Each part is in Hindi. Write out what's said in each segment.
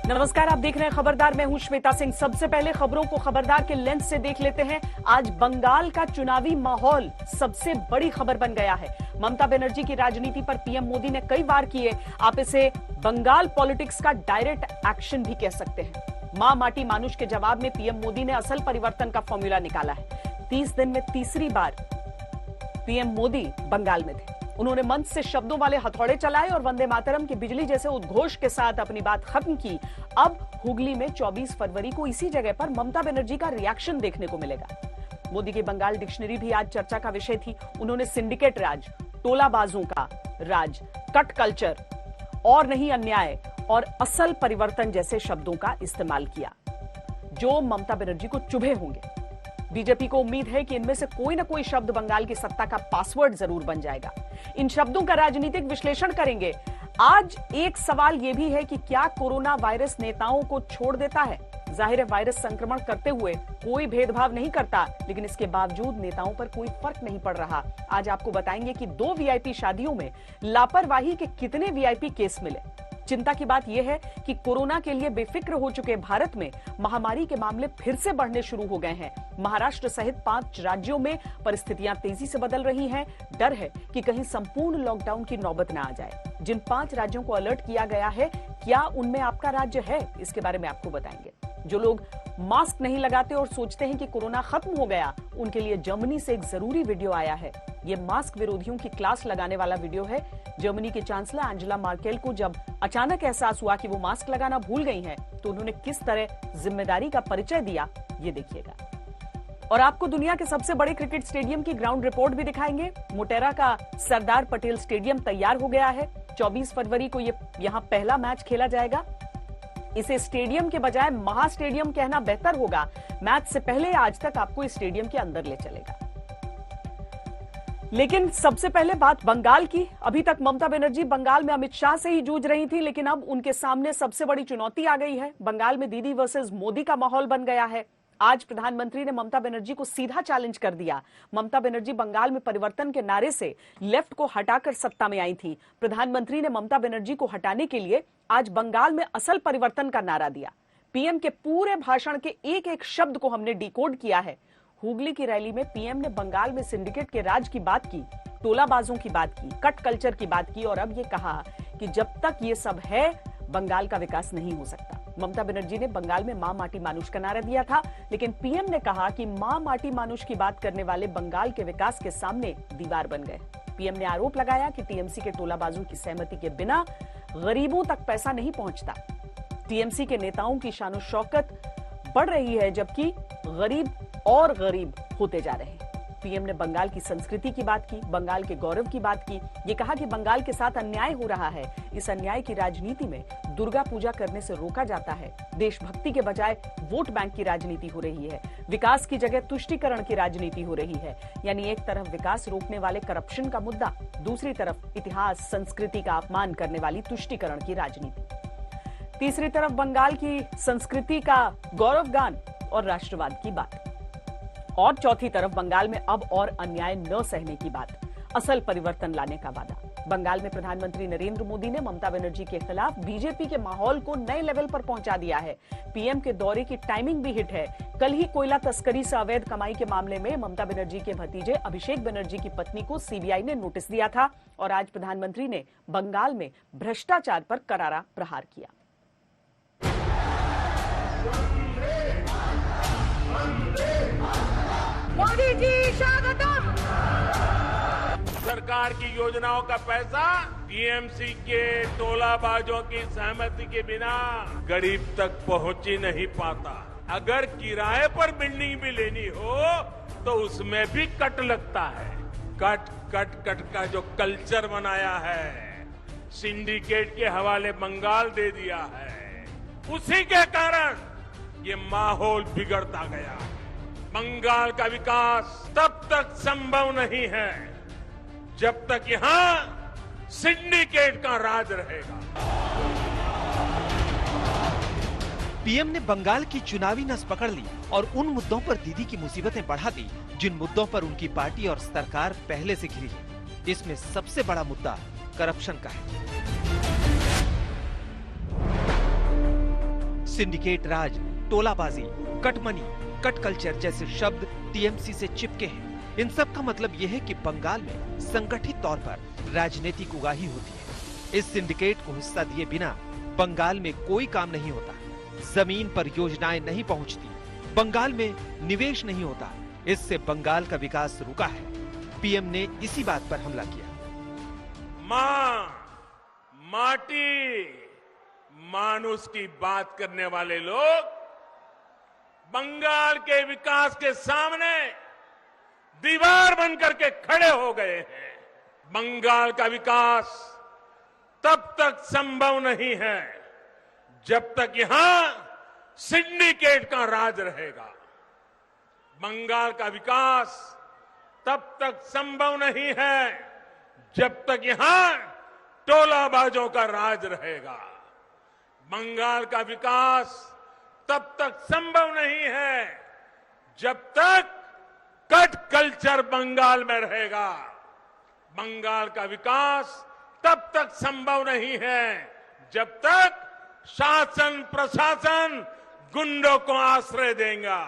नमस्कार, आप देख रहे हैं खबरदार। मैं हूं श्वेता सिंह। सबसे पहले खबरों को खबरदार के लेंस से देख लेते हैं। आज बंगाल का चुनावी माहौल सबसे बड़ी खबर बन गया है। ममता बनर्जी की राजनीति पर पीएम मोदी ने कई वार किए। आप इसे बंगाल पॉलिटिक्स का डायरेक्ट एक्शन भी कह सकते हैं। मां माटी मानुष के जवाब में पीएम मोदी ने असल परिवर्तन का फॉर्मूला निकाला है। 30 दिन में तीसरी बार पीएम मोदी बंगाल में थे। उन्होंने मंच से शब्दों वाले हथौड़े चलाए और वंदे मातरम की बिजली जैसे उद्घोष के साथ अपनी बात खत्म की। अब हुगली में 24 फरवरी को इसी जगह पर ममता बनर्जी का रिएक्शन देखने को मिलेगा। मोदी की बंगाल डिक्शनरी भी आज चर्चा का विषय थी। उन्होंने सिंडिकेट राज, टोलाबाजों का राज, कट कल्चर, और नहीं अन्याय और असल परिवर्तन जैसे शब्दों का इस्तेमाल किया जो ममता बनर्जी को चुभे होंगे। बीजेपी को उम्मीद है कि इनमें से कोई ना कोई शब्द बंगाल की सत्ता का पासवर्ड जरूर बन जाएगा। इन शब्दों का राजनीतिक विश्लेषण करेंगे। आज एक सवाल यह भी है कि क्या कोरोना वायरस नेताओं को छोड़ देता है? जाहिर है वायरस संक्रमण करते हुए कोई भेदभाव नहीं करता, लेकिन इसके बावजूद नेताओं पर कोई फर्क नहीं पड़ रहा। आज आपको बताएंगे कि 2 वीआईपी शादियों में लापरवाही के कितने वीआईपी केस मिले। चिंता की बात यह है कि कोरोना के लिए बेफिक्र हो चुके भारत में महामारी के मामले फिर से बढ़ने शुरू हो गए हैं। महाराष्ट्र सहित 5 राज्यों में परिस्थितियां तेजी से बदल रही हैं। डर है कि कहीं संपूर्ण लॉकडाउन की नौबत न आ जाए। जिन 5 राज्यों को अलर्ट किया गया है, क्या उनमें आपका राज्य है? इसके बारे में आपको बताएंगे। जो लोग मास्क नहीं लगाते और सोचते हैं कि कोरोना खत्म हो गया, उनके लिए जर्मनी से एक जरूरी वीडियो आया है। ये मास्क विरोधियों की क्लास लगाने वाला वीडियो है। जर्मनी की चांसलर एंजेला मर्केल को जब अचानक एहसास हुआ कि वो मास्क लगाना भूल गई हैं, तो उन्होंने किस तरह जिम्मेदारी का परिचय दिया, ये देखिएगा। और आपको दुनिया के सबसे बड़े क्रिकेट स्टेडियम की ग्राउंड रिपोर्ट भी दिखाएंगे। मोटेरा का सरदार पटेल स्टेडियम तैयार हो गया है। 24 फरवरी को यहां पहला मैच खेला जाएगा। इसे स्टेडियम के बजाय महा स्टेडियम कहना बेहतर होगा। मैच से पहले आज तक आपको इस स्टेडियम के अंदर ले चलेगा। लेकिन सबसे पहले बात बंगाल की। अभी तक ममता बनर्जी बंगाल में अमित शाह से ही जूझ रही थी, लेकिन अब उनके सामने सबसे बड़ी चुनौती आ गई है। बंगाल में दीदी वर्सेस मोदी का माहौल बन गया है। आज प्रधानमंत्री ने ममता बनर्जी को सीधा चैलेंज कर दिया। ममता बनर्जी बंगाल में परिवर्तन के नारे से लेफ्ट को हटाकर सत्ता में आई थी। प्रधानमंत्री ने ममता बनर्जी को हटाने के लिए आज बंगाल में असल परिवर्तन का नारा दिया। पीएम के पूरे भाषण के एक एक शब्द को हमने डिकोड किया है। हुगली की रैली में पीएम ने बंगाल में सिंडिकेट के राज की बात की, टोलाबाजों की बात की, कट कल्चर की बात की, और अब ये कहा कि जब तक ये सब है बंगाल का विकास नहीं हो सकता। ममता बनर्जी ने बंगाल में मां माटी मानुष का नारा दिया था, लेकिन पीएम ने कहा कि मां माटी मानुष की बात करने वाले बंगाल के विकास के सामने दीवार बन गए। पीएम ने आरोप लगाया कि टीएमसी के टोलाबाजों की सहमति के बिना गरीबों तक पैसा नहीं पहुंचता। टीएमसी के नेताओं की शानो शौकत बढ़ रही है, जबकि गरीब और गरीब होते जा रहे हैं। पीएम ने बंगाल की संस्कृति की बात की, बंगाल के गौरव की बात की। ये कहा कि बंगाल के साथ अन्याय हो रहा है। इस अन्याय की राजनीति में दुर्गा पूजा करने से रोका जाता है। देशभक्ति के बजाय वोट बैंक की राजनीति हो रही है। विकास की जगह तुष्टीकरण की राजनीति हो रही है। यानी एक तरफ विकास रोकने वाले करप्शन का मुद्दा, दूसरी तरफ इतिहास संस्कृति का अपमान करने वाली तुष्टीकरण की राजनीति। तीसरी तरफ बंगाल की संस्कृति का गौरवगान और राष्ट्रवाद की बात, और चौथी तरफ बंगाल में अब और अन्याय न सहने की बात, असल परिवर्तन लाने का वादा। बंगाल में प्रधानमंत्री नरेंद्र मोदी ने ममता बनर्जी के खिलाफ बीजेपी के माहौल को नए लेवल पर पहुंचा दिया है। पीएम के दौरे की टाइमिंग भी हिट है। कल ही कोयला तस्करी से अवैध कमाई के मामले में ममता बनर्जी के भतीजे अभिषेक बनर्जी की पत्नी को सीबीआई ने नोटिस दिया था, और आज प्रधानमंत्री ने बंगाल में भ्रष्टाचार पर करारा प्रहार किया। मोदी जी स्वागतम। सरकार की योजनाओं का पैसा टीएमसी के टोलाबाजों की सहमति के बिना गरीब तक पहुंच ही नहीं पाता। अगर किराए पर बिल्डिंग भी लेनी हो तो उसमें भी कट लगता है। कट कट कट का जो कल्चर बनाया है, सिंडिकेट के हवाले बंगाल दे दिया है, उसी के कारण ये माहौल बिगड़ता गया। बंगाल का विकास तब तक संभव नहीं है जब तक यहां सिंडिकेट का राज रहेगा। पीएम ने बंगाल की चुनावी नस पकड़ ली और उन मुद्दों पर दीदी की मुसीबतें बढ़ा दी जिन मुद्दों पर उनकी पार्टी और सरकार पहले से घिरी है। इसमें सबसे बड़ा मुद्दा करप्शन का है। सिंडिकेट राज, टोलाबाजी, कट मनी, कट कल्चर जैसे शब्द टीएमसी से चिपके हैं। इन सब का मतलब यह है कि बंगाल में संगठित तौर पर राजनीतिक उगाही होती है। इस सिंडिकेट को हिस्सा दिए बिना बंगाल में कोई काम नहीं होता, जमीन पर योजनाएं नहीं पहुंचती, बंगाल में निवेश नहीं होता। इससे बंगाल का विकास रुका है। पीएम ने इसी बात पर हमला किया। मां, माटी, मानुष की बात करने वाले लोग बंगाल के विकास के सामने दीवार बनकर के खड़े हो गए हैं। बंगाल का विकास तब तक संभव नहीं है जब तक यहां सिंडिकेट का राज रहेगा। बंगाल का विकास तब तक संभव नहीं है जब तक यहां टोलाबाजों का राज रहेगा। बंगाल का विकास तब तक संभव नहीं है जब तक कट कल्चर बंगाल में रहेगा। बंगाल का विकास तब तक संभव नहीं है जब तक शासन प्रशासन गुंडों को आश्रय देगा।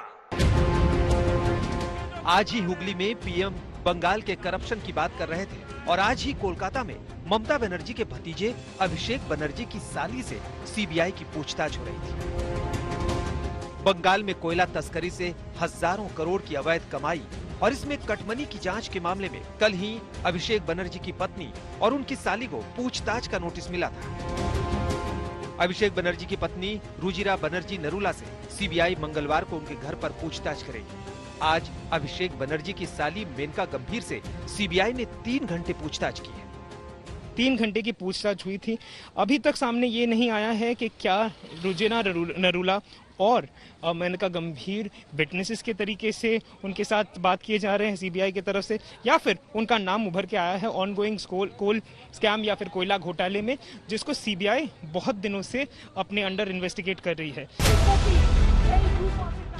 आज ही हुगली में पीएम बंगाल के करप्शन की बात कर रहे थे और आज ही कोलकाता में ममता बनर्जी के भतीजे अभिषेक बनर्जी की साली से सीबीआई की पूछताछ हो रही थी। बंगाल में कोयला तस्करी से हजारों करोड़ की अवैध कमाई और इसमें कटमनी की जांच के मामले में कल ही अभिषेक बनर्जी की पत्नी और उनकी साली को पूछताछ का नोटिस मिला था। अभिषेक बनर्जी की पत्नी रुजिरा बनर्जी नरूला से सीबीआई मंगलवार को उनके घर पर पूछताछ करेगी। आज अभिषेक बनर्जी की साली मेनका गंभीर से सीबीआई ने 3 घंटे पूछताछ की है। 3 घंटे की पूछताछ हुई थी। अभी तक सामने ये नहीं आया है कि क्या रुजिरा नरूला और मेनका गंभीर विटनेसेस के तरीके से उनके साथ बात किए जा रहे हैं सीबीआई की तरफ से, या फिर उनका नाम उभर के आया है ऑनगोइंग कोल स्कैम या फिर कोयला घोटाले में, जिसको सीबीआई बहुत दिनों से अपने अंडर इन्वेस्टिगेट कर रही है।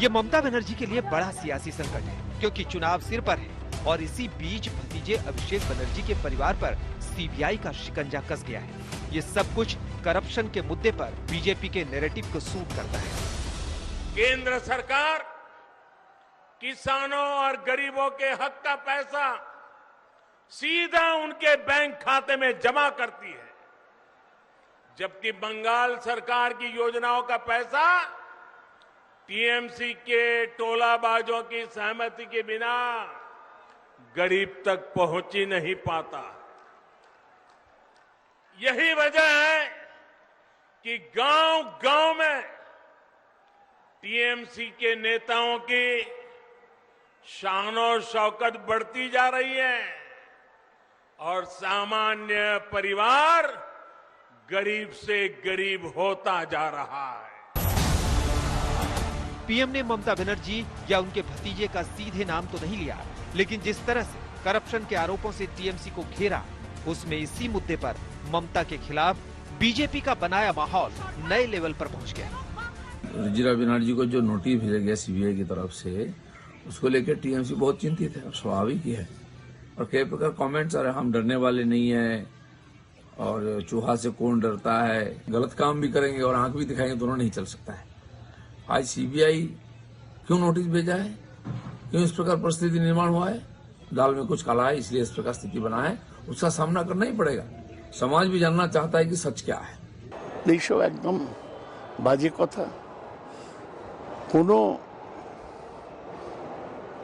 ये ममता बनर्जी के लिए बड़ा सियासी संकट है क्योंकि चुनाव सिर पर है और इसी बीच भतीजे अभिषेक बनर्जी के परिवार पर सीबीआई का शिकंजा कस गया है। ये सब कुछ करप्शन के मुद्दे पर बीजेपी के नैरेटिव को सूट करता है। केंद्र सरकार किसानों और गरीबों के हक का पैसा सीधा उनके बैंक खाते में जमा करती है, जबकि बंगाल सरकार की योजनाओं का पैसा टीएमसी के टोलाबाजों की सहमति के बिना गरीब तक पहुंच ही नहीं पाता। यही वजह है कि गांव-गांव में टीएमसी के नेताओं की शानो शौकत बढ़ती जा रही है और सामान्य परिवार गरीब से गरीब होता जा रहा है। पीएम ने ममता बनर्जी या उनके भतीजे का सीधे नाम तो नहीं लिया, लेकिन जिस तरह से करप्शन के आरोपों से टीएमसी को घेरा, उसमें इसी मुद्दे पर ममता के खिलाफ बीजेपी का बनाया माहौल नए लेवल पर पहुंच गया। रुजिरा बनर्जी को जो नोटिस भेजा गया सीबीआई की तरफ से, उसको लेकर टीएमसी बहुत चिंतित है, स्वाभाविक ही है। और कई प्रकार कमेंट्स आ रहे, हम डरने वाले नहीं है और चूहा से कौन डरता है, गलत काम भी करेंगे और आंख भी दिखाएंगे, दोनों नहीं चल सकता है। आज सीबीआई क्यों नोटिस भेजा है, क्यों इस प्रकार परिस्थिति निर्माण हुआ है, दाल में कुछ काला है, इसलिए इस प्रकार स्थिति बना है, उसका सामना करना ही पड़ेगा। समाज भी जानना चाहता है कि सच क्या है। এইসব একদম বাজে কথা। কোনো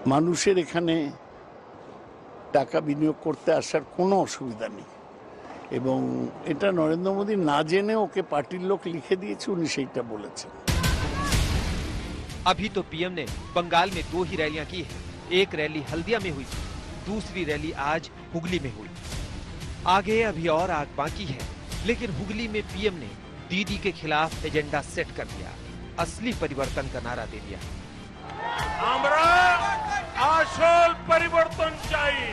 মানুষের এখানে টাকা বিনিয়োগ করতে আসার কোনো অসুবিধা নেই এবং এটা নরেন্দ্র মোদী না জেনে ওকে পার্টির লোক লিখে দিয়েছে, উনি সেইটা বলেছেন। अभी तो पीएम ने बंगाल में 2 ही रैलियां की है। एक रैली हल्दिया में हुई थी, दूसरी रैली आज हुगली में हुई। आगे अभी और आग बाकी है, लेकिन हुगली में पीएम ने दीदी के खिलाफ एजेंडा सेट कर दिया, असली परिवर्तन का नारा दे दिया। हमरा आशोल परिवर्तन चाहिए।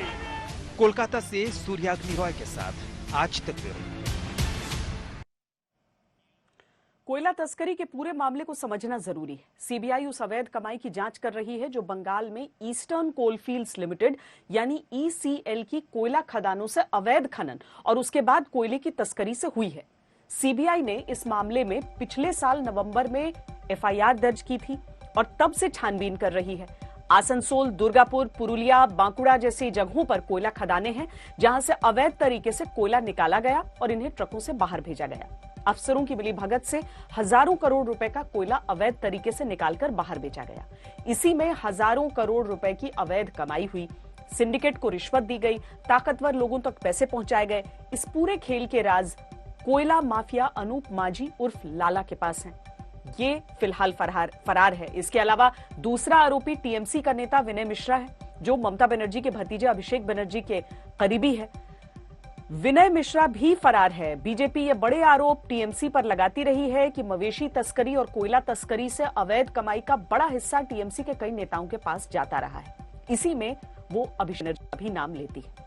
कोलकाता से सूर्याग्नि रॉय के साथ आज तक ब्यूरो। कोयला तस्करी के पूरे मामले को समझना जरूरी है। सीबीआई उस अवैध कमाई की जांच कर रही है जो बंगाल में ईस्टर्न कोलफील्ड्स लिमिटेड यानी ईसीएल की कोयला खदानों से अवैध खनन और उसके बाद कोयले की तस्करी से हुई है। सीबीआई ने इस मामले में पिछले साल नवंबर में एफआईआर दर्ज की थी और तब से छानबीन कर रही है। आसनसोल, दुर्गापुर, पुरुलिया, बांकुड़ा जैसी जगहों पर कोयला खदानें हैं जहां से अवैध तरीके से कोयला निकाला गया और इन्हें ट्रकों से बाहर भेजा गया। अफसरों की मिलीभगत से हजारों करोड़ रुपए का कोयला अवैध तरीके से निकालकर बाहर बेचा गया। इसी में हजारों करोड़ रुपए की अवैध कमाई हुई। सिंडिकेट को रिश्वत दी गई, ताकतवर लोगों तक पैसे पहुंचाए गए। इस पूरे खेल के राज कोयला माफिया अनूप माझी उर्फ लाला के पास हैं। ये फिलहाल फरार है। इसके अलावा दूसरा आरोपी टीएमसी का नेता विनय मिश्रा है, जो ममता बनर्जी के भतीजे अभिषेक बनर्जी के करीबी है। विनय मिश्रा भी फरार है। बीजेपी ये बड़े आरोप टीएमसी पर लगाती रही है कि मवेशी तस्करी और कोयला तस्करी से अवैध कमाई का बड़ा हिस्सा टीएमसी के कई नेताओं के पास जाता रहा है। इसी में वो अभिषेक बनर्जी का भी नाम लेती है।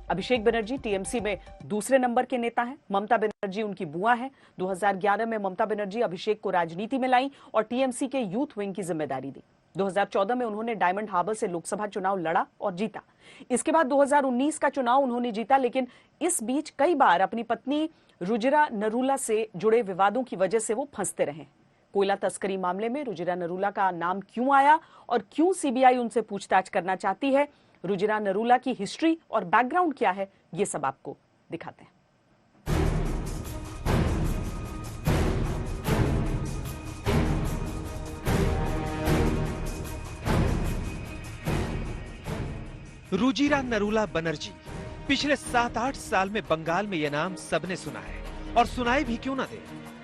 अभिषेक बनर्जी टीएमसी में दूसरे नंबर के नेता हैं। ममता बनर्जी उनकी बुआ हैं। 2011 में ममता बनर्जी अभिषेक को राजनीति में लाई और टीएमसी के यूथ विंग की जिम्मेदारी दी। 2014 में उन्होंने डायमंड हार्बर से लोकसभा चुनाव लड़ा और जीता। इसके बाद 2019 का चुनाव उन्होंने जीता, लेकिन इस बीच कई बार अपनी पत्नी रुजिरा नरूला से जुड़े विवादों की वजह से वो फंसते रहे। कोयला तस्करी मामले में रुजिरा नरूला का नाम क्यों आया और क्यों सीबीआई उनसे पूछताछ करना चाहती है, रुजिरा नरूला की हिस्ट्री और बैकग्राउंड क्या है, ये सब आपको दिखाते हैं। रुजिरा नरूला बनर्जी पिछले 7-8 साल में बंगाल में यह नाम सबने सुना है और सुनाए भी क्यों ना दे,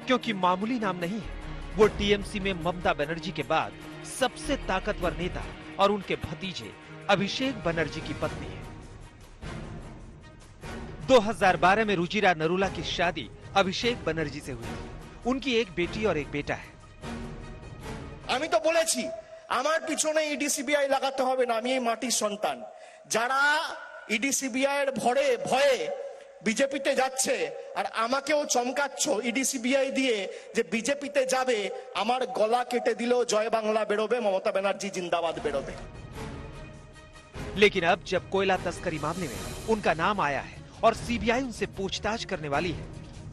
क्योंकि मामूली नाम नहीं है। वो टीएमसी में ममता बनर्जी के बाद सबसे ताकतवर नेता और उनके भतीजे अभिषेक बनर्जी की पत्नी है। 2012 में रुजिरा नरूला की शादी अभिषेक बनर्जी से हुई। उनकी एक बेटी और एक बेटा है। আমি তো বলেছি আমার পিছনে ইডি সিবিআই লাগাতে হবে না, আমি এই মাটির সন্তান। যারা ইডি সিবিআই এর ভয়ে বিজেপিতে যাচ্ছে আর আমাকেও চমকাচ্ছ ইডি সিবিআই দিয়ে যে বিজেপিতে যাবে, আমার গলা কেটে দিলেও জয় বাংলা বেরোবে, মমতা ব্যানার্জি জিন্দাবাদ বেরোবে। लेकिन अब जब कोयला तस्करी मामले में उनका नाम आया है और सीबीआई उनसे पूछताछ करने वाली है,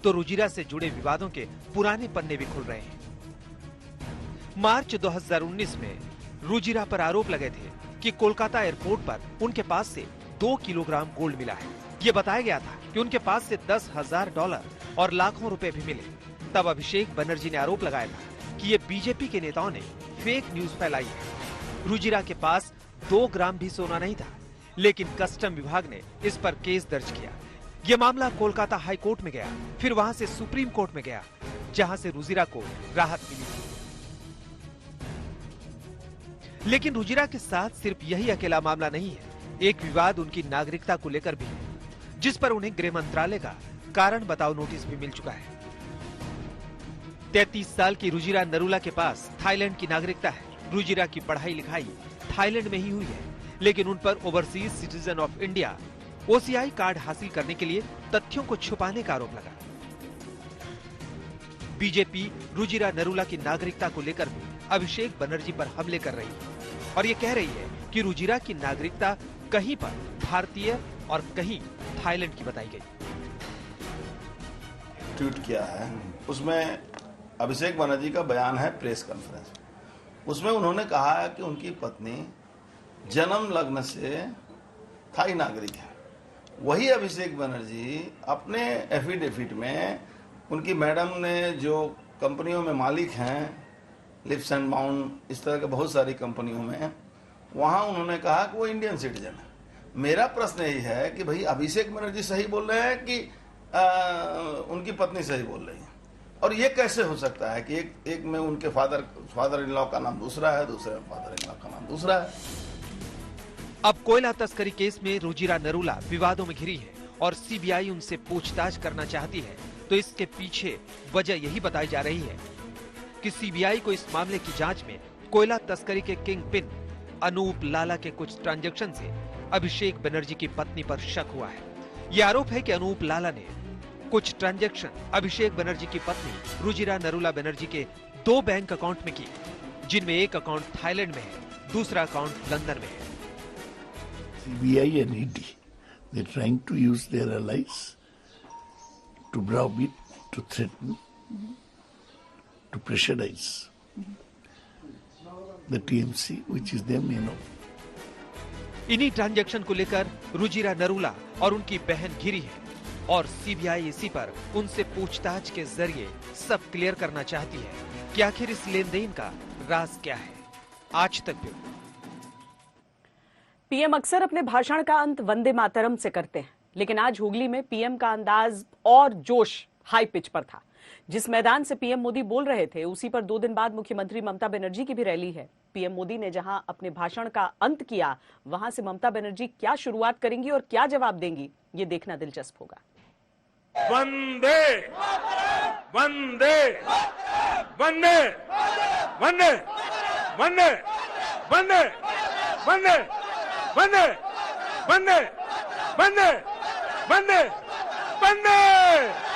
तो रुजिरा से जुड़े विवादों के पुराने पन्ने भी खुल रहे हैं। मार्च 2019 में रुजिरा पर आरोप लगे थे कि कोलकाता एयरपोर्ट पर उनके पास से 2 किलोग्राम गोल्ड मिला है। ये बताया गया था कि उनके पास से $10,000 और लाखों रुपए भी मिले। तब अभिषेक बनर्जी ने आरोप लगाया था कि ये बीजेपी के नेताओं ने फेक न्यूज फैलाई है। रुजिरा के पास 2 ग्राम भी सोना नहीं था, लेकिन कस्टम विभाग ने इस पर केस दर्ज किया। यह मामला कोलकाता हाई कोर्ट में गया, फिर वहां से सुप्रीम कोर्ट में गया, जहां से रुजिरा को राहत मिली थी। लेकिन रुजिरा के साथ सिर्फ यही अकेला मामला नहीं है। एक विवाद उनकी नागरिकता को लेकर भी है, जिस पर उन्हें गृह मंत्रालय का कारण बताओ नोटिस भी मिल चुका है। 33 साल की रुजिरा नरूला के पास थाईलैंड की नागरिकता है। रुजिरा की पढ़ाई लिखाई थाईलैंड में ही हुई है, लेकिन उन पर overseas citizen of India OCI card हासिल करने के लिए तथ्यों को छुपाने का आरोप लगा। बीजेपी रुजिरा नरूला की नागरिकता को लेकर भी अभिषेक बनर्जी पर हमले कर रही है और ये कह रही है कि रुजिरा की नागरिकता कहीं पर भारतीय और कहीं थाईलैंड की बताई गई। ट्वीट किया है, उसमें अभिषेक बनर्जी का बयान है प्रेस कॉन्फ्रेंस। उसमें उन्होंने कहा है कि उनकी पत्नी जन्म लग्न से थाई नागरिक है। वही अभिषेक बनर्जी अपने एफिडेविट में उनकी मैडम ने जो कंपनियों में मालिक हैं, लिप्स एंड माउंट, इस तरह के बहुत सारी कंपनियों में, वहां उन्होंने कहा कि वो इंडियन सिटीजन है। मेरा प्रश्न यही है कि भाई अभिषेक बनर्जी सही बोल रहे हैं कि उनकी पत्नी सही बोल रही है, और ये कैसे हो सकता है कि एक में उनके फादर इन लॉ का नाम दूसरा है, दूसरे में फादर इन लॉ का नाम दूसरा है। अब कोयला तस्करी केस में रुजिरा नरूला विवादों में घिरी है और सीबीआई उनसे पूछताछ करना चाहती है, तो इसके पीछे वजह यही बताई जा रही है कि सीबीआई को इस मामले की जांच में कोयला तस्करी के किंग पिन अनूप लाला के कुछ ट्रांजैक्शन से अभिषेक बनर्जी की पत्नी पर शक हुआ है। यह आरोप है कि अनूप लाला ने कुछ ट्रांजैक्शन अभिषेक बनर्जी की पत्नी रुजिरा नरूला बनर्जी के 2 बैंक अकाउंट में की, जिनमें एक अकाउंट थाईलैंड में है, दूसरा अकाउंट लंदन में है। CBI and ED, they're trying to use their allies to browbeat to threaten, to pressurize the TMC, which is their main object. इन्हीं ट्रांजैक्शन को लेकर रुजिरा नरूला और उनकी बहन घिरी है और सीबीआई इसी पर उनसे पूछताछ के जरिए सब क्लियर करना चाहती है कि आखिर इस लेन देन का राज क्या है। आज तक ब्यूरो। पीएम अक्सर अपने भाषण का अंत वंदे मातरम से करते हैं, लेकिन आज हुगली में पीएम का अंदाज और जोश हाई पिच पर था। जिस मैदान से पीएम मोदी बोल रहे थे उसी पर 2 दिन बाद मुख्यमंत्री ममता बनर्जी की भी रैली है। पीएम मोदी ने जहां अपने भाषण का अंत किया, वहां से ममता बनर्जी क्या शुरुआत करेंगी और क्या जवाब देंगी, ये देखना दिलचस्प होगा। वंदे वंदे वंदे वंदे वंदे वंदे वंदे वंदे वंदे वंदे वंदे वंदे।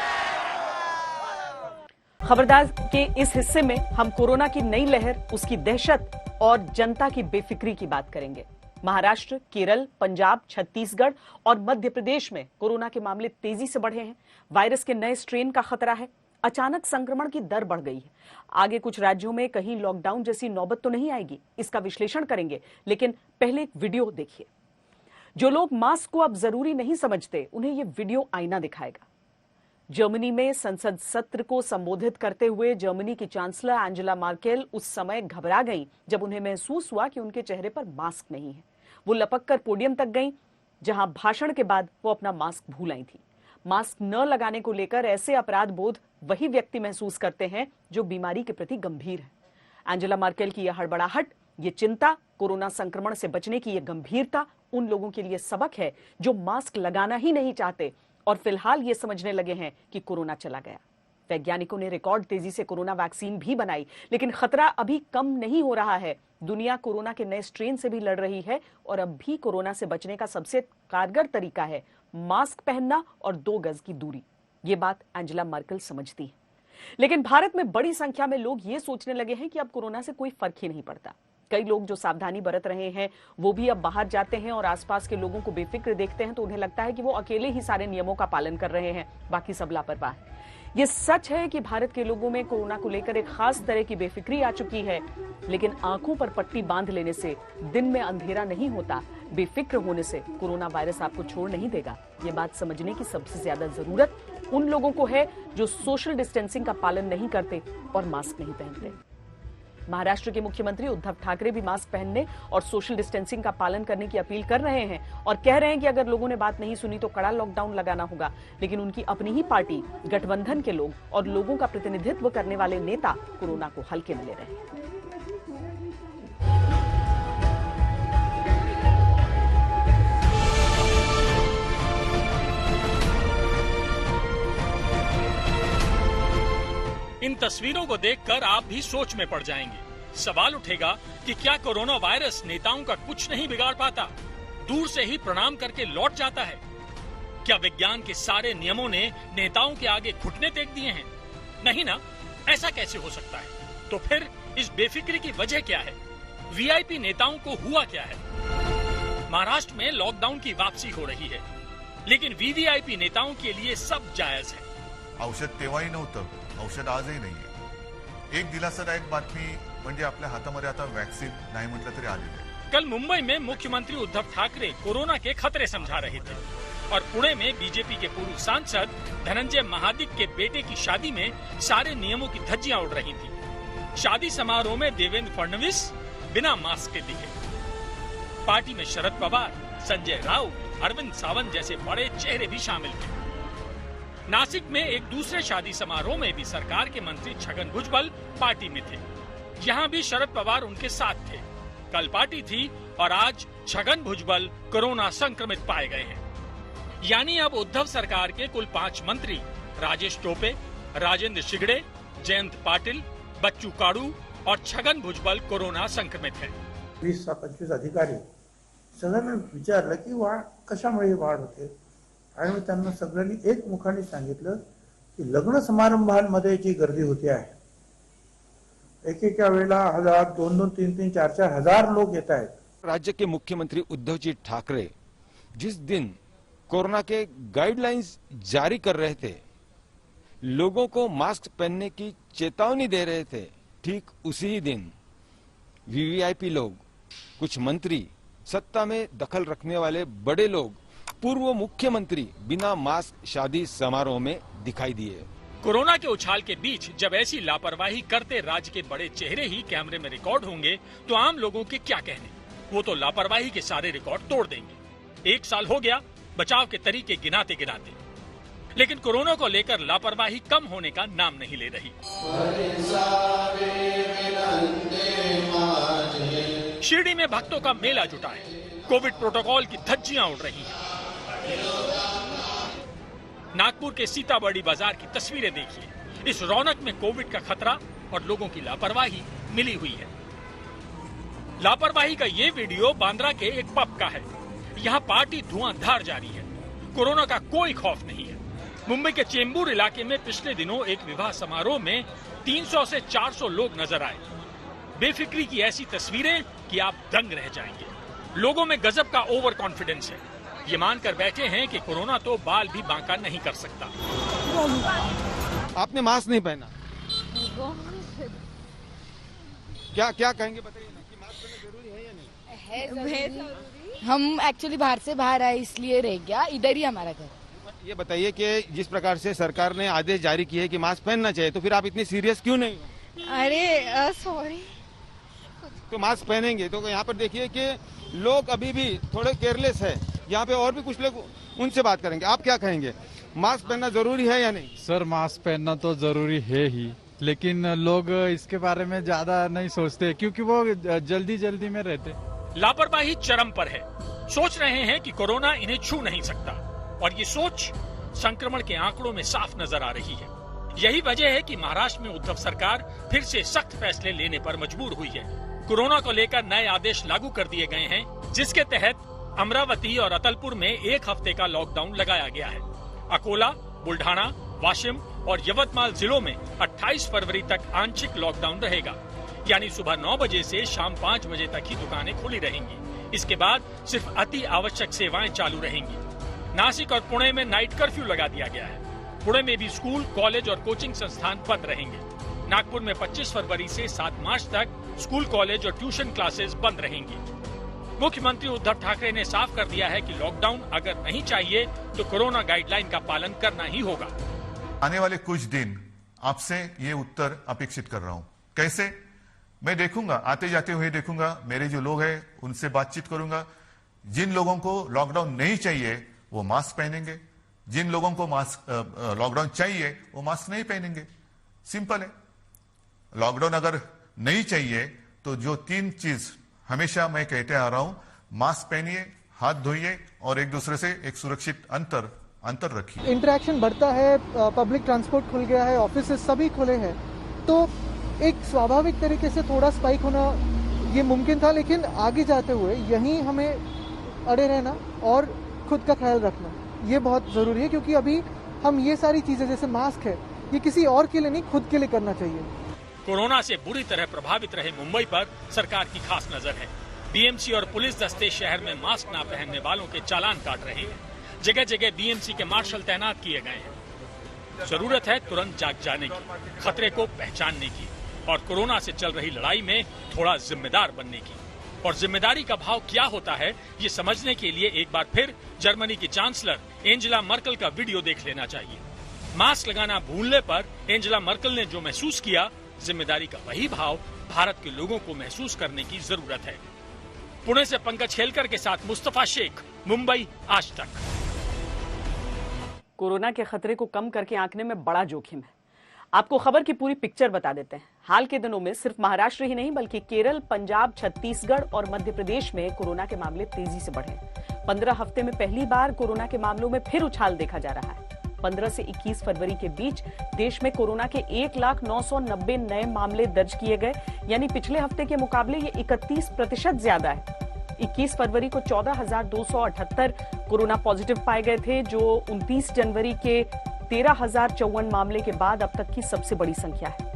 खबरदार के इस हिस्से में हम कोरोना की नई लहर, उसकी दहशत और जनता की बेफिक्री की बात करेंगे। महाराष्ट्र, केरल, पंजाब, छत्तीसगढ़ और मध्य प्रदेश में कोरोना के मामले तेजी से बढ़े हैं। वायरस के नए स्ट्रेन का खतरा है। अचानक संक्रमण की दर बढ़ गई है। आगे कुछ राज्यों में कहीं लॉकडाउन जैसी नौबत तो नहीं आएगी, इसका विश्लेषण करेंगे, लेकिन पहले एक वीडियो देखिए। जो लोग मास्क को अब जरूरी नहीं समझते, उन्हें यह वीडियो आईना दिखाएगा। जर्मनी में संसद सत्र को संबोधित करते हुए जर्मनी की चांसलर एंजेला मार्केल उस समय घबरा गईं जब उन्हें महसूस हुआ कि उनके चेहरे पर मास्क नहीं है। वो लपककर पोडियम तक गईं, जहां भाषण के बाद वो अपना मास्क भूल आई थी। मास्क न लगाने को लेकर ऐसे अपराध बोध वही व्यक्ति महसूस करते हैं जो बीमारी के प्रति गंभीर है। एंजेला मार्केल की यह हड़बड़ाहट, ये चिंता, कोरोना संक्रमण से बचने की यह गंभीरता उन लोगों के लिए सबक है जो मास्क लगाना ही नहीं चाहते और फिलहाल ये समझने लगे हैं कि कोरोना चला गया। वैज्ञानिकों ने रिकॉर्ड तेजी से कोरोना वैक्सीन भी बनाई, लेकिन खतरा अभी कम नहीं हो रहा है। दुनिया कोरोना के नए स्ट्रेन से भी लड़ रही है और अब भी कोरोना से बचने का सबसे कारगर तरीका है मास्क पहनना और 2 गज की दूरी। ये बात एंजेला मार्केल समझती है, लेकिन भारत में बड़ी संख्या में लोग ये सोचने लगे हैं कि अब कोरोना से कोई फर्क ही नहीं पड़ता। कई लोग जो सावधानी बरत रहे हैं वो भी अब बाहर जाते हैं और आसपास के लोगों को बेफिक्र देखते हैं तो उन्हें लगता है कि वो अकेले ही सारे नियमों का पालन कर रहे हैं, बाकी सब लापरवाह है। ये सच है कि भारत के लोगों में कोरोना को लेकर एक खास तरह की बेफिक्री आ चुकी है, लेकिन आंखों पर पट्टी बांध लेने से दिन में अंधेरा नहीं होता। बेफिक्र होने से कोरोना वायरस आपको छोड़ नहीं देगा। ये बात समझने की सबसे ज्यादा जरूरत उन लोगों को है जो सोशल डिस्टेंसिंग का पालन नहीं करते और मास्क नहीं पहनते। महाराष्ट्र के मुख्यमंत्री उद्धव ठाकरे भी मास्क पहनने और सोशल डिस्टेंसिंग का पालन करने की अपील कर रहे हैं और कह रहे हैं कि अगर लोगों ने बात नहीं सुनी तो कड़ा लॉकडाउन लगाना होगा। लेकिन उनकी अपनी ही पार्टी, गठबंधन के लोग और लोगों का प्रतिनिधित्व करने वाले नेता कोरोना को हल्के में ले रहे हैं। इन तस्वीरों को देखकर आप भी सोच में पड़ जाएंगे। सवाल उठेगा कि क्या कोरोना वायरस नेताओं का कुछ नहीं बिगाड़ पाता, दूर से ही प्रणाम करके लौट जाता है? क्या विज्ञान के सारे नियमों ने नेताओं के आगे घुटने टेक दिए हैं? नहीं ना, ऐसा कैसे हो सकता है? तो फिर इस बेफिक्री की वजह क्या है? वीआईपी नेताओं को हुआ क्या है? महाराष्ट्र में लॉकडाउन की वापसी हो रही है, लेकिन वीवीआईपी नेताओं के लिए सब जायज है। औषध तेव्हाही नव्हतं, औषध आजही नाहीये। एक दिलासादायक बातमी म्हणजे आपल्या हातामध्ये आता वॅक्सीन नाही म्हटलं तरी आलेली आहे। कल मुंबई में मुख्यमंत्री उद्धव ठाकरे कोरोना के खतरे समझा रहे थे और पुणे में बीजेपी के पूर्व सांसद धनंजय महादिक के बेटे की शादी में सारे नियमों की धज्जियां उड़ रही थी। शादी समारोह में देवेंद्र फडणवीस बिना मास्क के दिखे। पार्टी में शरद पवार, संजय राउत, अरविंद सावंत जैसे बड़े चेहरे भी शामिल थे। नासिक में एक दूसरे शादी समारोह में भी सरकार के मंत्री छगन भुजबल पार्टी में थे। यहाँ भी शरद पवार उनके साथ थे। कल पार्टी थी और आज छगन भुजबल कोरोना संक्रमित पाए गए हैं। यानी अब उद्धव सरकार के कुल 5 मंत्री राजेश टोपे, राजेंद्र शिगड़े, जयंत पाटिल, बच्चू काड़ू और छगन भुजबल कोरोना संक्रमित हैं। 20-25 अधिकारी सगळ्यांना विचारलं की वाढ कशामुळे वाढ होते आणि मी त्यांना सगळ्यांनी एक मुखाने सांगितलं की लग्न समारंभांमध्ये जी गर्दी होती आहे, एकेका वेळेला 1000, 2-2, 3-3, 4-4 हजार लोग येत आहेत। राज्य के मुख्यमंत्री उद्धव जी ठाकरे जिस दिन कोरोना के गाइडलाइंस जारी कर रहे थे, लोगों को मास्क पहनने की चेतावनी दे रहे थे, ठीक उसी ही दिन वीवीआईपी लोग, कुछ मंत्री, सत्ता में दखल रखने वाले बड़े लोग, पूर्व मुख्यमंत्री बिना मास्क शादी समारोह में दिखाई दिए। कोरोना के उछाल के बीच जब ऐसी लापरवाही करते राज्य के बड़े चेहरे ही कैमरे में रिकॉर्ड होंगे तो आम लोगों के क्या कहने। वो तो लापरवाही के सारे रिकॉर्ड तोड़ देंगे। 1 साल हो गया बचाव के तरीके गिनाते गिनाते, लेकिन कोरोना को लेकर लापरवाही कम होने का नाम नहीं ले रही। शिरडी में भक्तों का मेला जुटा है, कोविड प्रोटोकॉल की धज्जियां उड़ रही हैं। नागपुर के सीताबर्डी बाजार की तस्वीरें देखिए, इस रौनक में कोविड का खतरा और लोगों की लापरवाही मिली हुई है। लापरवाही का ये वीडियो बांद्रा के एक पब का है। यहाँ पार्टी धुआंधार जारी है, कोरोना का कोई खौफ नहीं है। मुंबई के चेंबूर इलाके में पिछले दिनों एक विवाह समारोह में 300 से 400 लोग नजर आए। बेफिक्री की ऐसी तस्वीरें कि आप दंग रह जाएंगे। लोगों में गजब का ओवर कॉन्फिडेंस है, ये मानकर बैठे हैं कि कोरोना तो बाल भी बांका नहीं कर सकता। आपने मास्क नहीं पहना, क्या कहेंगे बताइए ना, कि मास्क पहनना जरूरी है या नहीं? है जरूरी। हम एक्चुअली बाहर से बाहर आए इसलिए रह गया, इधर ही हमारा घर। ये बताइए कि जिस प्रकार से सरकार ने आदेश जारी किए कि मास्क पहनना चाहिए, तो फिर आप इतनी सीरियस क्यों नहीं? अरे सॉरी, तो मास्क पहनेंगे। तो यहाँ पर देखिए कि लोग अभी भी थोड़े केयरलेस है। यहाँ पे और भी कुछ लोग, उनसे बात करेंगे। आप क्या कहेंगे, मास्क पहनना जरूरी है या नहीं? सर मास्क पहनना तो जरूरी है ही, लेकिन लोग इसके बारे में ज्यादा नहीं सोचते क्योंकि वो जल्दी में रहते। लापरवाही चरम पर है, सोच रहे हैं कि कोरोना इन्हें छू नहीं सकता, और ये सोच संक्रमण के आंकड़ों में साफ नजर आ रही है। यही वजह है कि महाराष्ट्र में उद्धव सरकार फिर से सख्त फैसले लेने पर मजबूर हुई है। कोरोना को लेकर नए आदेश लागू कर दिए गए हैं, जिसके तहत अमरावती और अतलपुर में 1 हफ्ते का लॉकडाउन लगाया गया है। अकोला, बुल्ढाना, वाशिम और यवतमाल जिलों में 28 फरवरी तक आंशिक लॉकडाउन रहेगा, यानी सुबह 9 बजे से शाम 5 बजे तक ही दुकानें खुली रहेंगी। इसके बाद सिर्फ अति आवश्यक सेवाएं चालू रहेंगी। नासिक और पुणे में नाइट कर्फ्यू लगा दिया गया है। पुणे में भी स्कूल, कॉलेज और कोचिंग संस्थान बंद रहेंगे। नागपुर में 25 फरवरी से 7 मार्च तक स्कूल, कॉलेज और ट्यूशन क्लासेस बंद रहेंगी। मुख्यमंत्री उद्धव ठाकरे ने साफ कर दिया है कि लॉकडाउन अगर नहीं चाहिए तो कोरोना गाइडलाइन का पालन करना ही होगा। आने वाले कुछ दिन आपसे ये उत्तर अपेक्षित कर रहा हूं। कैसे? मैं देखूंगा, आते जाते हुए देखूंगा, मेरे जो लोग हैं उनसे बातचीत करूंगा। जिन लोगों को लॉकडाउन नहीं चाहिए वो मास्क पहनेंगे, जिन लोगों को मास्क लॉकडाउन चाहिए वो मास्क नहीं पहनेंगे। सिंपल है। लॉकडाउन अगर नहीं चाहिए तो जो 3 चीज हमेशा मैं कहते आ रहा हूं, मास्क पहनिए, हाथ धोइए और एक दूसरे से एक सुरक्षित अंतर रखिए। इंटरेक्शन बढ़ता है, पब्लिक ट्रांसपोर्ट खुल गया है, ऑफिस सभी खुले हैं, तो एक स्वाभाविक तरीके से थोड़ा स्पाइक होना ये मुमकिन था, लेकिन आगे जाते हुए यहीं हमें अड़े रहना और खुद का ख्याल रखना ये बहुत जरूरी है, क्योंकि अभी हम ये सारी चीजें जैसे मास्क है ये किसी और के लिए नहीं, खुद के लिए करना चाहिए। कोरोना से बुरी तरह प्रभावित रहे मुंबई पर सरकार की खास नजर है। बीएमसी और पुलिस दस्ते शहर में मास्क न पहनने वालों के चालान काट रहे हैं। जगह जगह बीएमसी के मार्शल तैनात किए गए हैं। जरूरत है तुरंत जाग जाने की, खतरे को पहचानने की और कोरोना से चल रही लड़ाई में थोड़ा जिम्मेदार बनने की। और जिम्मेदारी का भाव क्या होता है ये समझने के लिए एक बार फिर जर्मनी की चांसलर एंजेला मर्केल का वीडियो देख लेना चाहिए। मास्क लगाना भूलने पर एंजेला मर्केल ने जो महसूस किया, जिम्मेदारी का वही भाव भारत के लोगों को महसूस करने की जरूरत है। पुणे से पंकज खेलकर के साथ मुस्तफा शेख, मुंबई आज तक। कोरोना के खतरे को कम करके आंकने में बड़ा जोखिम है। आपको खबर की पूरी पिक्चर बता देते हैं। हाल के दिनों में सिर्फ महाराष्ट्र ही नहीं बल्कि केरल, पंजाब, छत्तीसगढ़ और मध्य प्रदेश में कोरोना के मामले तेजी से बढ़े। 15 हफ्ते में पहली बार कोरोना के मामलों में फिर उछाल देखा जा रहा है। 15 से 21 फरवरी के बीच देश में कोरोना के 1,990,000 नए मामले दर्ज किए गए, यानी पिछले हफ्ते के मुकाबले ये 31% ज्यादा है। 21 फरवरी को 14,278 कोरोना पॉजिटिव पाए गए थे, जो 29 जनवरी के 13,054 मामले के बाद अब तक की सबसे बड़ी संख्या है।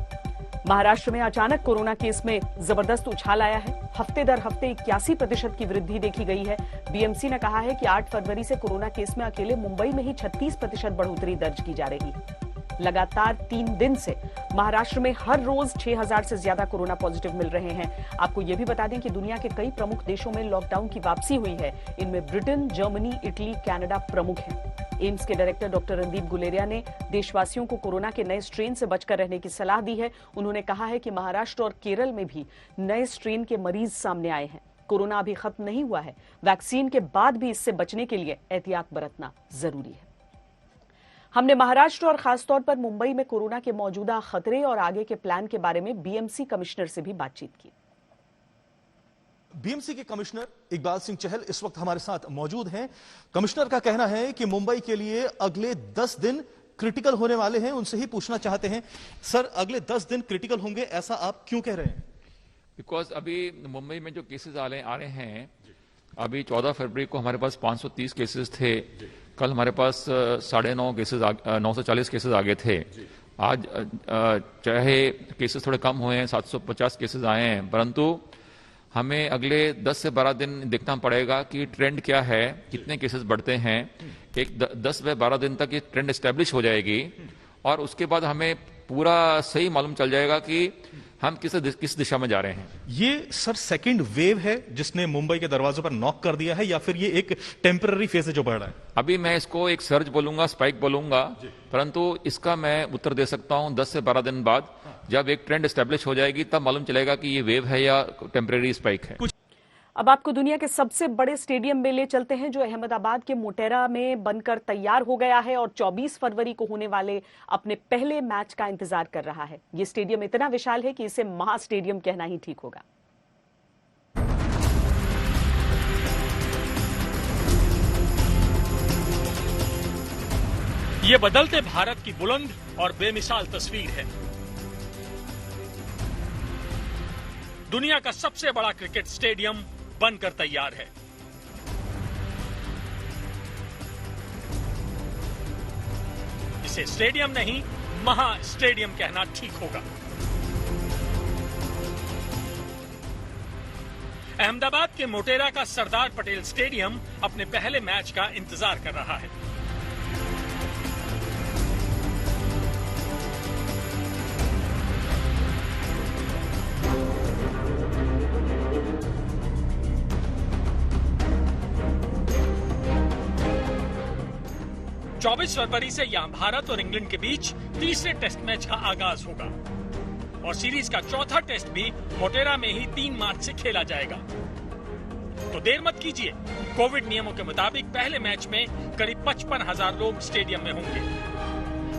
महाराष्ट्र में अचानक कोरोना केस में जबरदस्त उछाल आया है। हफ्ते दर हफ्ते 81% की वृद्धि देखी गई है। बीएमसी ने कहा है कि 8 फरवरी से कोरोना केस में अकेले मुंबई में ही 36% बढ़ोतरी दर्ज की जा रही है। लगातार 3 दिन से महाराष्ट्र में हर रोज 6000 से ज्यादा कोरोना पॉजिटिव मिल रहे हैं। आपको यह भी बता दें कि दुनिया के कई प्रमुख देशों में लॉकडाउन की वापसी हुई है। इनमें ब्रिटेन, जर्मनी, इटली, कनाडा प्रमुख हैं। एम्स के डायरेक्टर डॉक्टर रणदीप गुलेरिया ने देशवासियों को कोरोना के नए स्ट्रेन से बचकर रहने की सलाह दी है। उन्होंने कहा है कि महाराष्ट्र और केरल में भी नए स्ट्रेन के मरीज सामने आए हैं। कोरोना अभी खत्म नहीं हुआ है। वैक्सीन के बाद भी इससे बचने के लिए एहतियात बरतना जरूरी है। हमने महाराष्ट्र और खासतौर पर मुंबई में कोरोना के मौजूदा खतरे और आगे के प्लान के बारे में बीएमसी कमिश्नर से भी बातचीत की। बीएमसी के कमिश्नर इकबाल सिंह चहल इस वक्त हमारे साथ मौजूद हैं। कमिश्नर का कहना है कि मुंबई के लिए अगले 10 दिन क्रिटिकल होने वाले हैं। उनसे ही पूछना चाहते हैं, सर अगले 10 दिन क्रिटिकल होंगे, ऐसा आप क्यों कह रहे हैं? बिकॉज अभी मुंबई में जो केसेस आ रहे हैं, अभी 14 फरवरी को हमारे पास 530 केसेस थे। कल हमारे पास 940 केसेस आ गए थे। आज चाहे केसेस थोड़े कम हुए हैं, 750 केसेस आए हैं, परंतु हमें अगले 10 से 12 दिन देखना पड़ेगा कि ट्रेंड क्या है, कितने केसेस बढ़ते हैं। एक 10 से 12 दिन तक ये ट्रेंड एस्टेब्लिश हो जाएगी और उसके बाद हमें पूरा सही मालूम चल जाएगा कि हम किस दिशा में जा रहे हैं। ये सर सेकंड वेव है जिसने मुंबई के दरवाजों पर नॉक कर दिया है, या फिर ये एक टेम्पररी फेज है जो बढ़ रहा है? अभी मैं इसको एक सर्ज बोलूंगा, स्पाइक बोलूंगा, परंतु इसका मैं उत्तर दे सकता हूं 10 से 12 दिन बाद। जब एक ट्रेंड एस्टेब्लिश हो जाएगी तब मालूम चलेगा कि ये वेव है या टेम्पररी स्पाइक है। अब आपको दुनिया के सबसे बड़े स्टेडियम में ले चलते हैं जो अहमदाबाद के मोटेरा में बनकर तैयार हो गया है और 24 फरवरी को होने वाले अपने पहले मैच का इंतजार कर रहा है। ये स्टेडियम इतना विशाल है कि इसे महा स्टेडियम कहना ही ठीक होगा। ये बदलते भारत की बुलंद और बेमिसाल तस्वीर है। दुनिया का सबसे बड़ा क्रिकेट स्टेडियम बनकर तैयार है। इसे स्टेडियम नहीं, महा स्टेडियम कहना ठीक होगा। अहमदाबाद के मोटेरा का सरदार पटेल स्टेडियम अपने पहले मैच का इंतजार कर रहा है। चौबीस फरवरी से यहां भारत और इंग्लैंड के बीच तीसरे टेस्ट मैच का आगाज होगा और सीरीज का चौथा टेस्ट भी मोटेरा में ही 3 मार्च से खेला जाएगा। तो देर मत कीजिए, कोविड नियमों के मुताबिक पहले मैच में करीब 55,000 लोग स्टेडियम में होंगे,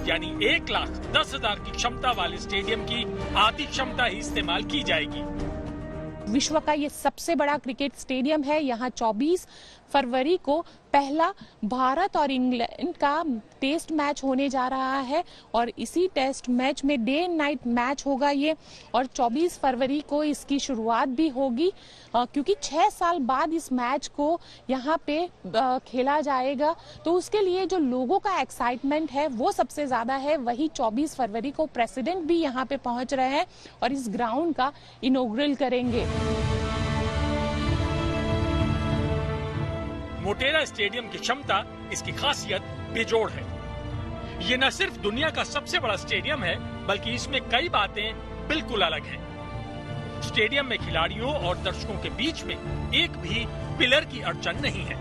यानी 1,10,000 की क्षमता वाले स्टेडियम की आधी क्षमता ही इस्तेमाल की जाएगी। विश्व का ये सबसे बड़ा क्रिकेट स्टेडियम है। यहाँ 24 फरवरी को पहला भारत और इंग्लैंड का टेस्ट मैच होने जा रहा है और इसी टेस्ट मैच में डे एंड नाइट मैच होगा ये, और 24 फरवरी को इसकी शुरुआत भी होगी क्योंकि 6 साल बाद इस मैच को यहाँ पे खेला जाएगा। तो उसके लिए जो लोगों का एक्साइटमेंट है वो सबसे ज्यादा है। वही 24 फरवरी को प्रेसिडेंट भी यहाँ पे पहुंच रहे हैं और इस ग्राउंड का इनॉग्रेट करेंगे। मोटेरा स्टेडियम की क्षमता, इसकी खासियत बेजोड़ है। ये न सिर्फ दुनिया का सबसे बड़ा स्टेडियम है, बल्कि इसमें कई बातें बिल्कुल अलग हैं। स्टेडियम में खिलाड़ियों और दर्शकों के बीच में एक भी पिलर की अड़चन नहीं है।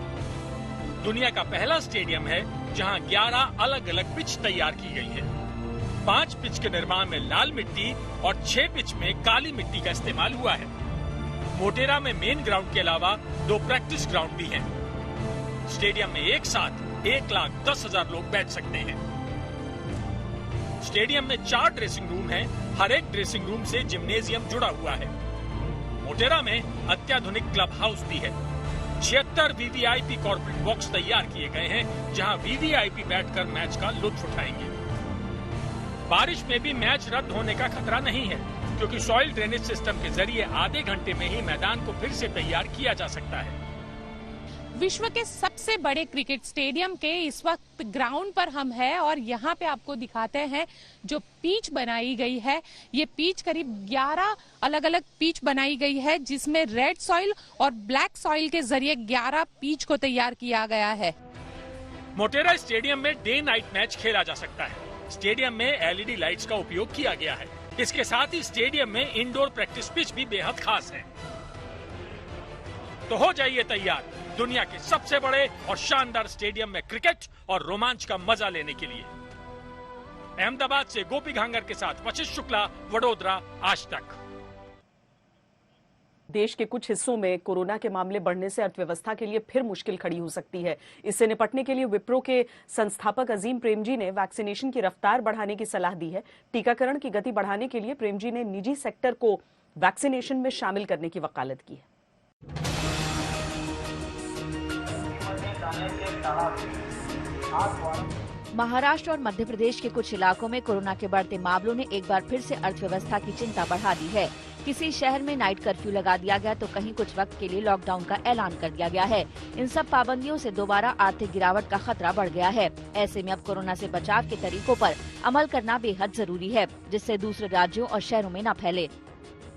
दुनिया का पहला स्टेडियम है जहां 11 अलग अलग पिच तैयार की गई है। 5 पिच के निर्माण में लाल मिट्टी और 6 पिच में काली मिट्टी का इस्तेमाल हुआ है। मोटेरा में मेन ग्राउंड के अलावा 2 प्रैक्टिस ग्राउंड भी हैं। स्टेडियम में एक साथ 1,10,000 लोग बैठ सकते हैं। स्टेडियम में 4 ड्रेसिंग रूम हैं। हर एक ड्रेसिंग रूम से जिम्नेजियम जुड़ा हुआ है। मोटेरा में अत्याधुनिक क्लब हाउस भी है। 76 वीवीआईपी कॉर्पोरेट बॉक्स तैयार किए गए हैं जहां वीवीआईपी बैठकर मैच का लुत्फ उठाएंगे। बारिश में भी मैच रद्द होने का खतरा नहीं है क्योंकि सॉइल ड्रेनेज सिस्टम के जरिए आधे घंटे में ही मैदान को फिर से तैयार किया जा सकता है। विश्व के सबसे बड़े क्रिकेट स्टेडियम के इस वक्त ग्राउंड पर हम हैं और यहाँ पे आपको दिखाते हैं जो पिच बनाई गई है। ये पिच करीब 11 अलग अलग पिच बनाई गई है जिसमें रेड सॉइल और ब्लैक सॉइल के जरिए 11 पिच को तैयार किया गया है। मोटेरा स्टेडियम में डे नाइट मैच खेला जा सकता है। स्टेडियम में एलईडी लाइट्स का उपयोग किया गया है। इसके साथ ही स्टेडियम में इंडोर प्रैक्टिस पिच भी बेहद खास है। तो हो जाइए तैयार दुनिया के सबसे बड़े और शानदार स्टेडियम में क्रिकेट और रोमांच का मजा लेने के लिए। अहमदाबाद से गोपी घांगर के साथ वशिष्ठ शुक्ला, वडोदरा, आज तक। देश के कुछ हिस्सों में कोरोना के मामले बढ़ने से अर्थव्यवस्था के लिए फिर मुश्किल खड़ी हो सकती है। इससे निपटने के लिए विप्रो के संस्थापक अजीम प्रेमजी ने वैक्सीनेशन की रफ्तार बढ़ाने की सलाह दी है। टीकाकरण की गति बढ़ाने के लिए प्रेमजी ने निजी सेक्टर को वैक्सीनेशन में शामिल करने की वकालत की है। महाराष्ट्र और मध्य प्रदेश के कुछ इलाकों में कोरोना के बढ़ते मामलों ने एक बार फिर से अर्थव्यवस्था की चिंता बढ़ा दी है। किसी शहर में नाइट कर्फ्यू लगा दिया गया तो कहीं कुछ वक्त के लिए लॉकडाउन का ऐलान कर दिया गया है। इन सब पाबंदियों से दोबारा आर्थिक गिरावट का खतरा बढ़ गया है। ऐसे में अब कोरोना से बचाव के तरीकों पर अमल करना बेहद जरूरी है, जिससे दूसरे राज्यों और शहरों में न फैले।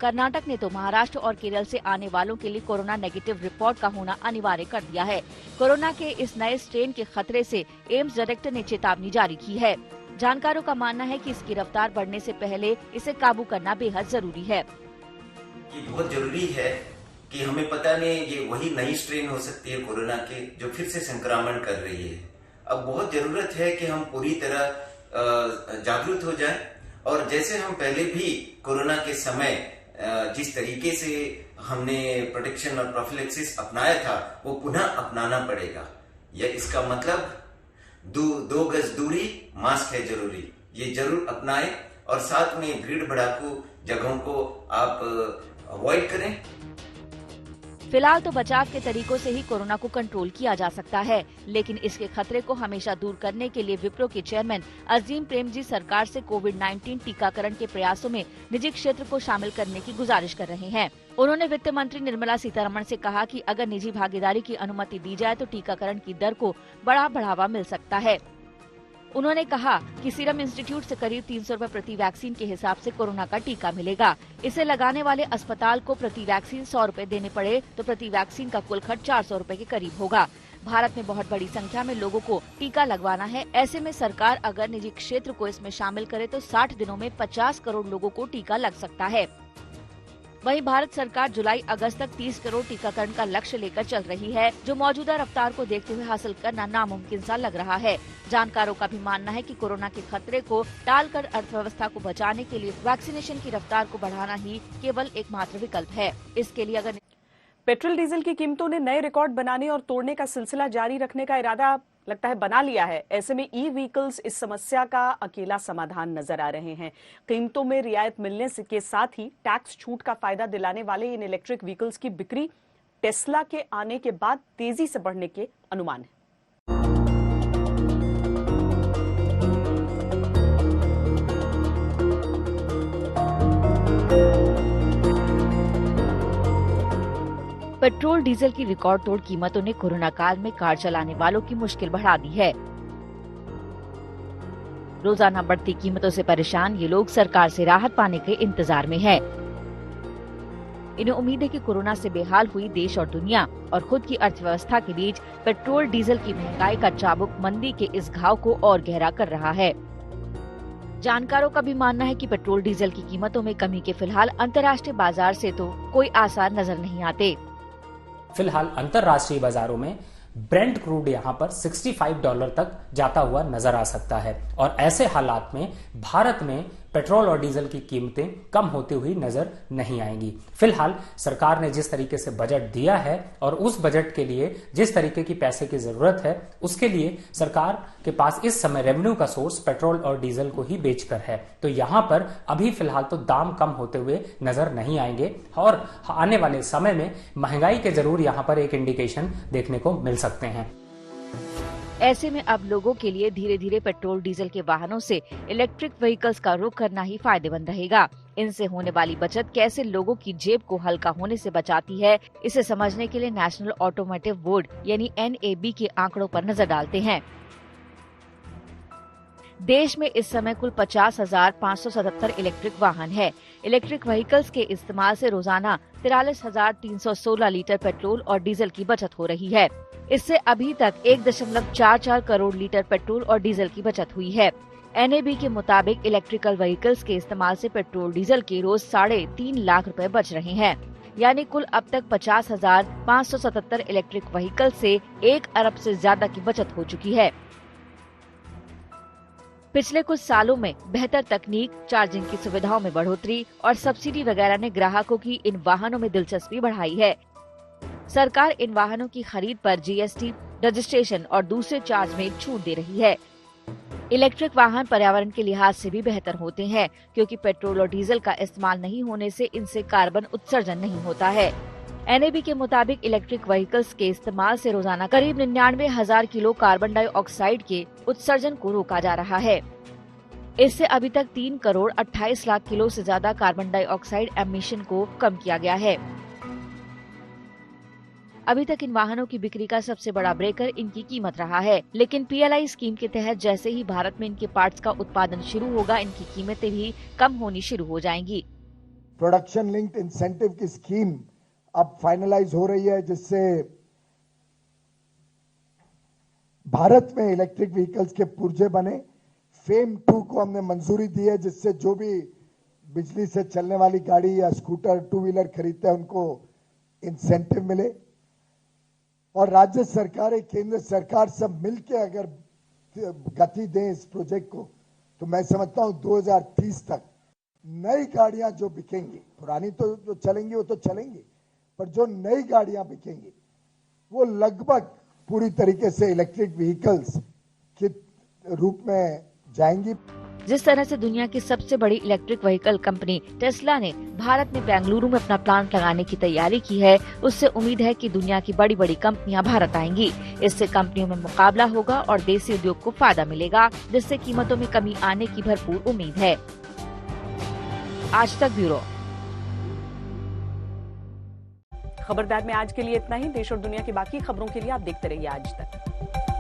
कर्नाटक ने तो महाराष्ट्र और केरल से आने वालों के लिए कोरोना नेगेटिव रिपोर्ट का होना अनिवार्य कर दिया है। कोरोना के इस नए स्ट्रेन के खतरे से एम्स डायरेक्टर ने चेतावनी जारी की है। जानकारों का मानना है कि इसकी रफ्तार बढ़ने से पहले इसे काबू करना बेहद जरूरी है। ये बहुत जरूरी है कि हमें पता नहीं ये वही नई स्ट्रेन हो सकती है कोरोना के जो फिर से संक्रमण कर रही है। अब बहुत जरूरत है कि हम पूरी तरह जागरूक हो जाएं और जैसे हम पहले भी कोरोना के समय जिस तरीके से हमने प्रोटेक्शन और प्रोफिलैक्सिस अपनाया था वो पुनः अपनाना पड़ेगा। यह इसका मतलब 2 गज दूरी, मास्क है जरूरी, ये जरूर अपनाएं और साथ में भीड़ भड़ाकू जगहों को आप अवॉइड करें। फिलहाल तो बचाव के तरीकों से ही कोरोना को कंट्रोल किया जा सकता है, लेकिन इसके खतरे को हमेशा दूर करने के लिए विप्रो के चेयरमैन अजीम प्रेमजी सरकार से कोविड-19 टीकाकरण के प्रयासों में निजी क्षेत्र को शामिल करने की गुजारिश कर रहे हैं। उन्होंने वित्त मंत्री निर्मला सीतारमण से कहा कि अगर निजी भागीदारी की अनुमति दी जाए तो टीकाकरण की दर को बड़ा बढ़ावा मिल सकता है। उन्होंने कहा कि सीरम इंस्टीट्यूट से करीब 300 रुपए प्रति वैक्सीन के हिसाब से कोरोना का टीका मिलेगा। इसे लगाने वाले अस्पताल को प्रति वैक्सीन 100 रुपए देने पड़े तो प्रति वैक्सीन का कुल खर्च 400 रुपए के करीब होगा। भारत में बहुत बड़ी संख्या में लोगों को टीका लगवाना है। ऐसे में सरकार अगर निजी क्षेत्र को इसमें शामिल करे तो 60 दिनों में 50 करोड़ लोगों को टीका लग सकता है। वहीं भारत सरकार जुलाई अगस्त तक 30 करोड़ टीकाकरण का लक्ष्य लेकर चल रही है, जो मौजूदा रफ्तार को देखते हुए हासिल करना नामुमकिन सा लग रहा है। जानकारों का भी मानना है कि कोरोना के खतरे को टालकर अर्थव्यवस्था को बचाने के लिए वैक्सीनेशन की रफ्तार को बढ़ाना ही केवल एकमात्र विकल्प है। इसके लिए अगर पेट्रोल डीजल की कीमतों ने नए रिकॉर्ड बनाने और तोड़ने का सिलसिला जारी रखने का इरादा लगता है बना लिया है। ऐसे में ई व्हीकल्स इस समस्या का अकेला समाधान नजर आ रहे हैं। कीमतों में रियायत मिलने के साथ ही टैक्स छूट का फायदा दिलाने वाले इन इलेक्ट्रिक व्हीकल्स की बिक्री टेस्ला के आने के बाद तेजी से बढ़ने के अनुमान है। पेट्रोल डीजल की रिकॉर्ड तोड़ कीमतों ने कोरोना काल में कार चलाने वालों की मुश्किल बढ़ा दी है। रोजाना बढ़ती कीमतों से परेशान ये लोग सरकार से राहत पाने के इंतजार में हैं। इन्हें उम्मीद है कि कोरोना से बेहाल हुई देश और दुनिया और खुद की अर्थव्यवस्था के बीच पेट्रोल डीजल की महंगाई का चाबुक मंदी के इस घाव को और गहरा कर रहा है। जानकारों का भी मानना है कि पेट्रोल डीजल की कीमतों में कमी के फिलहाल अंतर्राष्ट्रीय बाजार से तो कोई आसार नजर नहीं आते। फिलहाल अंतरराष्ट्रीय बाजारों में ब्रेंट क्रूड यहां पर $65 तक जाता हुआ नजर आ सकता है और ऐसे हालात में भारत में पेट्रोल और डीजल की कीमतें कम होती हुई नजर नहीं आएंगी। फिलहाल सरकार ने जिस तरीके से बजट दिया है और उस बजट के लिए जिस तरीके की पैसे की जरूरत है उसके लिए सरकार के पास इस समय रेवेन्यू का सोर्स पेट्रोल और डीजल को ही बेचकर है, तो यहाँ पर अभी फिलहाल तो दाम कम होते हुए नजर नहीं आएंगे और आने वाले समय में महंगाई के जरूर यहाँ पर एक इंडिकेशन देखने को मिल सकते हैं। ऐसे में अब लोगों के लिए धीरे धीरे पेट्रोल डीजल के वाहनों से इलेक्ट्रिक व्हीकल्स का रुख करना ही फायदेमंद रहेगा। इनसे होने वाली बचत कैसे लोगों की जेब को हल्का होने से बचाती है, इसे समझने के लिए नेशनल ऑटोमोटिव बोर्ड यानी NAB के आंकड़ों पर नजर डालते हैं। देश में इस समय कुल 50,577 इलेक्ट्रिक वाहन है। इलेक्ट्रिक व्हीकल्स के इस्तेमाल से रोजाना 43,316 लीटर पेट्रोल और डीजल की बचत हो रही है। इससे अभी तक 1.44 करोड़ लीटर पेट्रोल और डीजल की बचत हुई है। NAB के मुताबिक इलेक्ट्रिकल व्हीकल्स के इस्तेमाल से पेट्रोल डीजल के रोज 3.5 लाख रुपए बच रहे हैं। यानी कुल अब तक 50,577 इलेक्ट्रिक व्हीकल से 1 अरब से ज्यादा की बचत हो चुकी है। पिछले कुछ सालों में बेहतर तकनीक, चार्जिंग की सुविधाओं में बढ़ोतरी और सब्सिडी वगैरह ने ग्राहकों की इन वाहनों में दिलचस्पी बढ़ाई है। सरकार इन वाहनों की खरीद पर GST, रजिस्ट्रेशन और दूसरे चार्ज में छूट दे रही है। इलेक्ट्रिक वाहन पर्यावरण के लिहाज से भी बेहतर होते हैं, क्योंकि पेट्रोल और डीजल का इस्तेमाल नहीं होने से इनसे कार्बन उत्सर्जन नहीं होता है। NAB के मुताबिक इलेक्ट्रिक व्हीकल्स के इस्तेमाल से रोजाना करीब 99,000 किलो कार्बन डाइऑक्साइड के उत्सर्जन को रोका जा रहा है। इससे अभी तक 3 करोड़ 28 लाख किलो से ज्यादा कार्बन डाइऑक्साइड एमिशन को कम किया गया है। अभी तक इन वाहनों की बिक्री का सबसे बड़ा ब्रेकर इनकी कीमत रहा है, लेकिन PLI स्कीम के तहत जैसे ही भारत में इनके पार्ट्स का उत्पादन शुरू होगा, इनकी कीमतें भी कम होनी शुरू हो जाएंगी। प्रोडक्शन लिंक्ड इंसेंटिव की स्कीम अब फाइनलाइज हो रही है, जिससे भारत में इलेक्ट्रिक व्हीकल्स के पुर्जे बने। फेम 2 को हमने मंजूरी दी है, जिससे जो भी बिजली से चलने वाली गाड़ी या स्कूटर, 2 व्हीलर खरीदते हैं उनको इंसेंटिव मिले। और राज्य सरकारें, केंद्र सरकार सब मिलके अगर गति दें इस प्रोजेक्ट को, तो मैं समझता हूं 2030 तक नई गाड़ियां जो बिकेंगी, पुरानी तो जो चलेंगी वो तो चलेंगी, पर जो नई गाड़ियां बिकेंगी वो लगभग पूरी तरीके से इलेक्ट्रिक व्हीकल्स के रूप में जाएंगी। जिस तरह से दुनिया की सबसे बड़ी इलेक्ट्रिक व्हीकल कंपनी टेस्ला ने भारत में बेंगलुरु में अपना प्लांट लगाने की तैयारी की है, उससे उम्मीद है कि दुनिया की बड़ी बड़ी कंपनियां भारत आएंगी। इससे कंपनियों में मुकाबला होगा और देसी उद्योग को फायदा मिलेगा, जिससे कीमतों में कमी आने की भरपूर उम्मीद है। आज तक ब्यूरो। खबरदार में आज के लिए इतना ही। देश और दुनिया की बाकी खबरों के लिए आप देखते रहिए आज तक।